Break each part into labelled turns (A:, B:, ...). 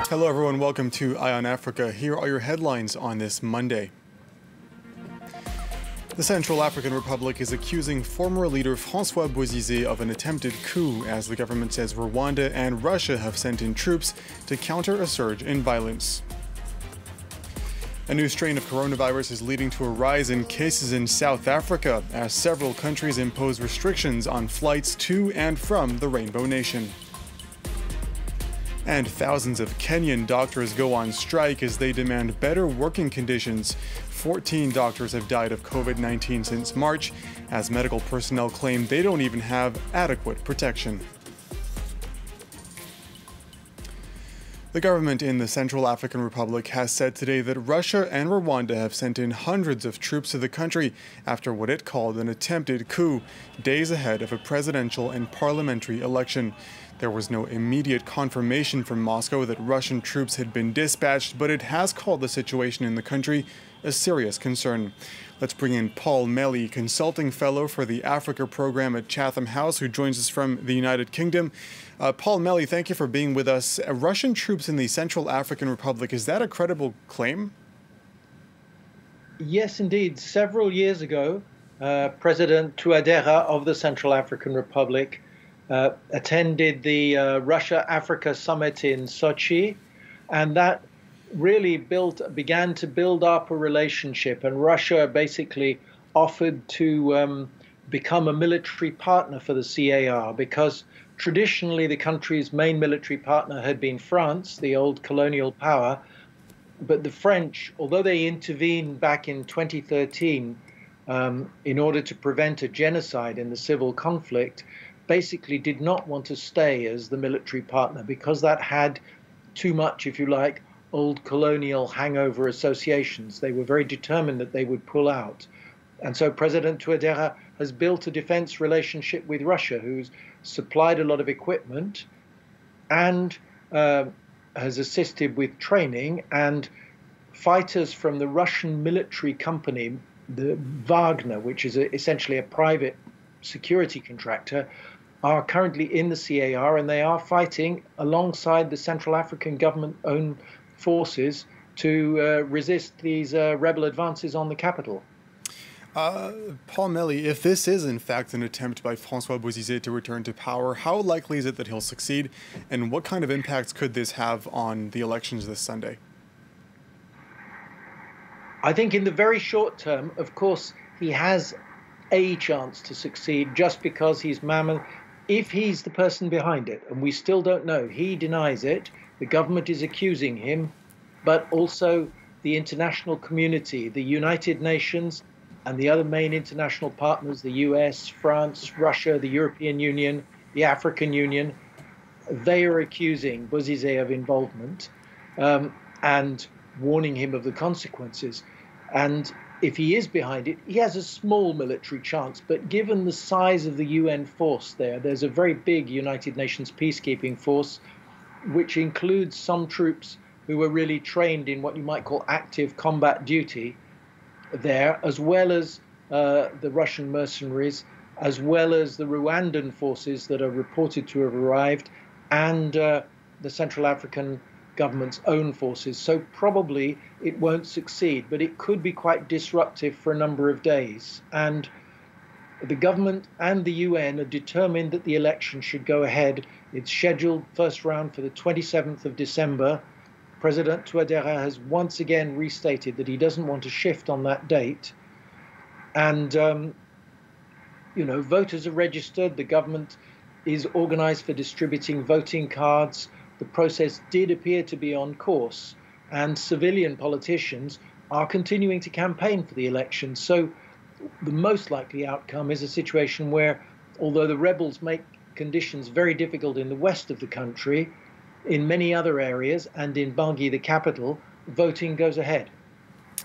A: Hello everyone, welcome to Eye on Africa. Here are your headlines on this Monday. The Central African Republic is accusing former leader François Bozizé of an attempted coup as the government says Rwanda and Russia have sent in troops to counter a surge in violence. A new strain of coronavirus is leading to a rise in cases in South Africa as several countries impose restrictions on flights to and from the Rainbow Nation. And thousands of Kenyan doctors go on strike as they demand better working conditions. 14 doctors have died of COVID-19 since March, as medical personnel claim they don't even have adequate protection. The government in the Central African Republic has said today that Russia and Rwanda have sent in hundreds of troops to the country after what it called an attempted coup, days ahead of a presidential and parliamentary election. There was no immediate confirmation from Moscow that Russian troops had been dispatched, but it has called the situation in the country a serious concern. Let's bring in Paul Melly, consulting fellow for the Africa program at Chatham House, who joins us from the United Kingdom. Paul Melly, thank you for being with us. Russian troops in the Central African Republic, is that a credible claim?
B: Yes, indeed. Several years ago, President Touadéra of the Central African Republic attended the Russia-Africa summit in Sochi, and that really began to build up a relationship. And Russia basically offered to become a military partner for the CAR, because traditionally the country's main military partner had been France, the old colonial power. But the French, although they intervened back in 2013 in order to prevent a genocide in the civil conflict, basically did not want to stay as the military partner because that had too much, if you like, old colonial hangover associations. They were very determined that they would pull out. And so President Touadéra has built a defense relationship with Russia, who's supplied a lot of equipment and has assisted with training. And fighters from the Russian military company, the Wagner, which is essentially a private security contractor, are currently in the CAR, and they are fighting alongside the Central African government-owned forces to resist these rebel advances on the capital.
A: Paul Melly, if this is in fact an attempt by François Bozizé to return to power, how likely is it that he'll succeed, and what kind of impacts could this have on the elections this Sunday?
B: I think in the very short term, of course, he has a chance to succeed just because he's mammoth. If he's the person behind it, and we still don't know, he denies it, the government is accusing him, but also the international community, the United Nations, and the other main international partners, the US, France, Russia, the European Union, the African Union, they are accusing Bozizé of involvement and warning him of the consequences. And if he is behind it, he has a small military chance. But given the size of the UN force there's a very big United Nations peacekeeping force, which includes some troops who were really trained in what you might call active combat duty there, as well as the Russian mercenaries, as well as the Rwandan forces that are reported to have arrived, and the Central African government's own forces. So probably it won't succeed, but it could be quite disruptive for a number of days. And the government and the UN are determined that the election should go ahead. It's scheduled first round for the 27th of December. President Touadéra has once again restated that he doesn't want to shift on that date. And, voters are registered. The government is organized for distributing voting cards. The process did appear to be on course, and civilian politicians are continuing to campaign for the election. So the most likely outcome is a situation where, although the rebels make conditions very difficult in the west of the country, in many other areas and in Bangui, the capital, voting goes ahead.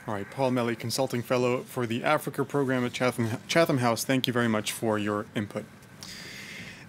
A: All right, Paul Melly, consulting fellow for the Africa program at Chatham House, thank you very much for your input.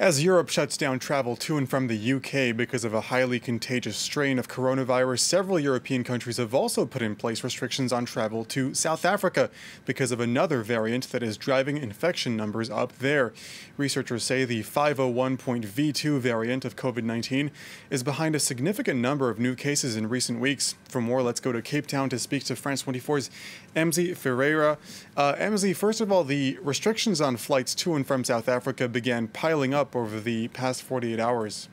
A: As Europe shuts down travel to and from the UK because of a highly contagious strain of coronavirus, several European countries have also put in place restrictions on travel to South Africa because of another variant that is driving infection numbers up there. Researchers say the 501.V2 variant of COVID-19 is behind a significant number of new cases in recent weeks. For more, let's go to Cape Town to speak to France 24's Emzy Ferreira. Emzy, first of all, the restrictions on flights to and from South Africa began piling up over the past 48 hours.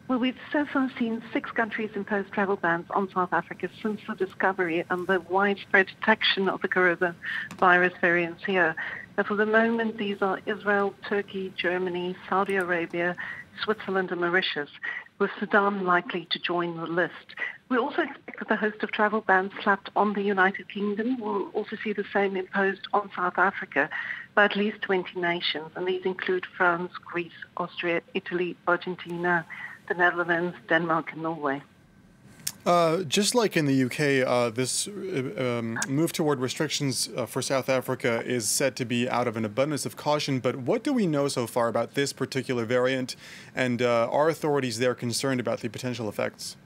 C: Well, we've so far seen 6 countries impose travel bans on South Africa since the discovery and the widespread detection of the coronavirus variants here. Now, for the moment, these are Israel, Turkey, Germany, Saudi Arabia, Switzerland and Mauritius, with Sudan likely to join the list. We also expect that the host of travel bans slapped on the United Kingdom will also see the same imposed on South Africa by at least 20 nations, and these include France, Greece, Austria, Italy, Argentina, the Netherlands, Denmark and Norway.
A: Just like in the UK, this move toward restrictions for South Africa is said to be out of an abundance of caution. But what do we know so far about this particular variant? And are authorities there concerned about the potential effects?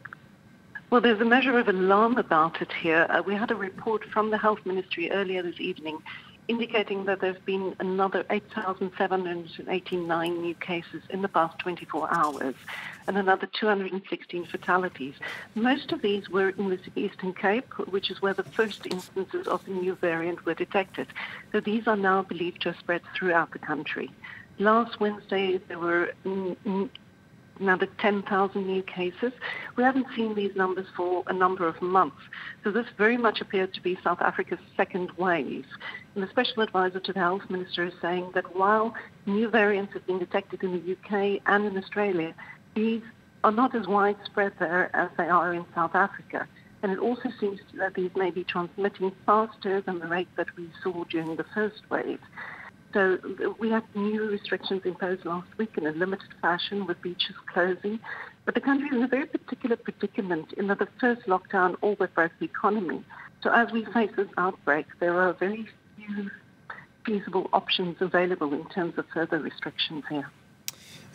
C: Well, there's a measure of alarm about it here. We had a report from the Health Ministry earlier this evening indicating that there's been another 8,789 new cases in the past 24 hours and another 216 fatalities. Most of these were in the Eastern Cape, which is where the first instances of the new variant were detected. So these are now believed to have spread throughout the country. Last Wednesday, there were another 10,000 new cases. We haven't seen these numbers for a number of months. So this very much appears to be South Africa's second wave. And the special advisor to the health minister is saying that while new variants have been detected in the UK and in Australia, these are not as widespread there as they are in South Africa. And it also seems that these may be transmitting faster than the rate that we saw during the first wave. So we had new restrictions imposed last week in a limited fashion with beaches closing. But the country is in a very particular predicament in that the first lockdown all but broke the economy. So as we face this outbreak, there are very few feasible options available in terms of further restrictions here.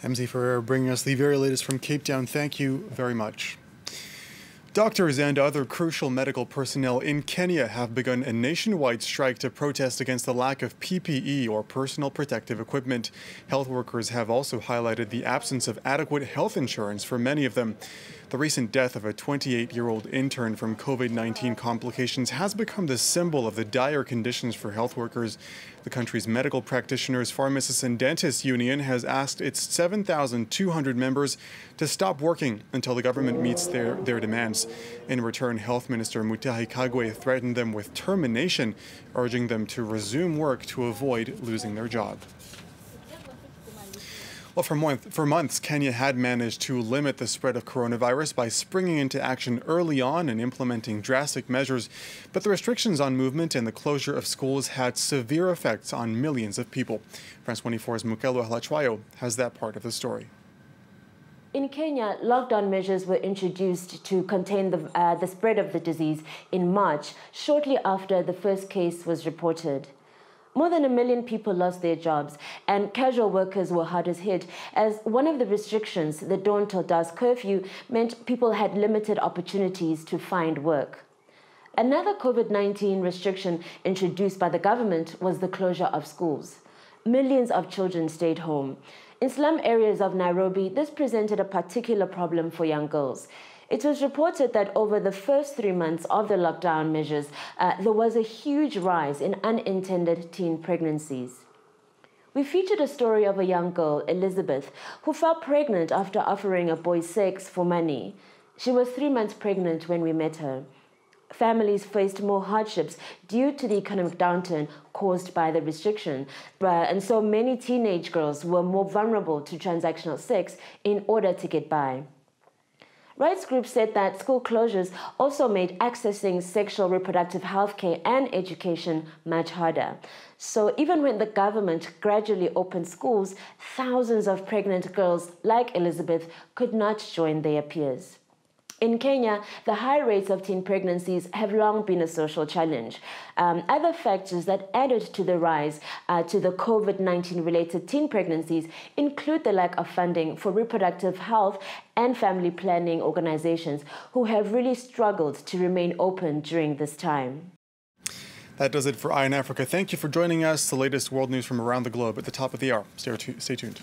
A: Emzy Ferreira bringing us the very latest from Cape Town. Thank you very much. Doctors and other crucial medical personnel in Kenya have begun a nationwide strike to protest against the lack of PPE or personal protective equipment. Health workers have also highlighted the absence of adequate health insurance for many of them. The recent death of a 28-year-old intern from COVID-19 complications has become the symbol of the dire conditions for health workers. The country's medical practitioners, pharmacists and dentists union has asked its 7,200 members to stop working until the government meets their demands. In return, Health Minister Mutahi Kagwe threatened them with termination, urging them to resume work to avoid losing their job. Well, for months, Kenya had managed to limit the spread of coronavirus by springing into action early on and implementing drastic measures. But the restrictions on movement and the closure of schools had severe effects on millions of people. France 24's Mukelo Halachwayo has that part of the story.
D: In Kenya, lockdown measures were introduced to contain the spread of the disease in March, shortly after the first case was reported. More than 1 million people lost their jobs, and casual workers were hardest hit, as one of the restrictions, the dawn till dusk curfew, meant people had limited opportunities to find work. Another COVID-19 restriction introduced by the government was the closure of schools. Millions of children stayed home. In slum areas of Nairobi, this presented a particular problem for young girls. It was reported that over the first 3 months of the lockdown measures, there was a huge rise in unintended teen pregnancies. We featured a story of a young girl, Elizabeth, who fell pregnant after offering a boy sex for money. She was 3 months pregnant when we met her. Families faced more hardships due to the economic downturn caused by the restriction, and so many teenage girls were more vulnerable to transactional sex in order to get by. Rights groups said that school closures also made accessing sexual reproductive health care and education much harder. So even when the government gradually opened schools, thousands of pregnant girls like Elizabeth could not join their peers. In Kenya, the high rates of teen pregnancies have long been a social challenge. Other factors that added to the rise to the COVID-19 related teen pregnancies include the lack of funding for reproductive health and family planning organizations who have really struggled to remain open during this time.
A: That does it for Eye on Africa. Thank you for joining us. The latest world news from around the globe at the top of the hour. Stay tuned.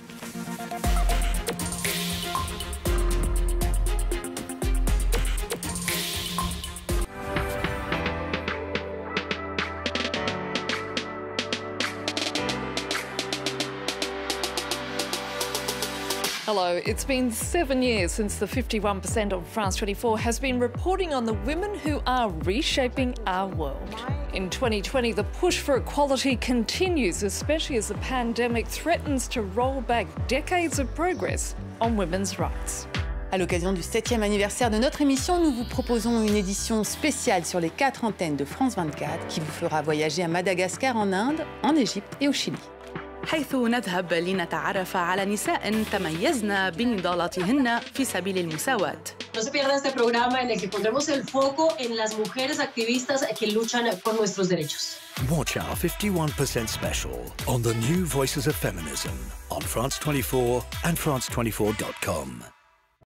E: Hello. It's been 7 years since the 51% of France 24 has been reporting on the women who are reshaping our world. In 2020, the push for equality continues, especially as the pandemic threatens to roll back decades of progress on women's rights.
F: À l'occasion du 7e anniversaire de notre émission, nous vous proposons une édition spéciale sur les 4 antennes de France 24 qui vous fera voyager à Madagascar, en Inde, en Égypte et au Chili.
G: حيث نذهب لنتعرف على نساء تميزن بنضالتهن في سبيل المساواة.
H: No se pierda este programa en el que pondremos el foco en las mujeres activistas que luchan por nuestros derechos.
I: Watch our 51% special on the new Voices of Feminism on France 24 and France24.com.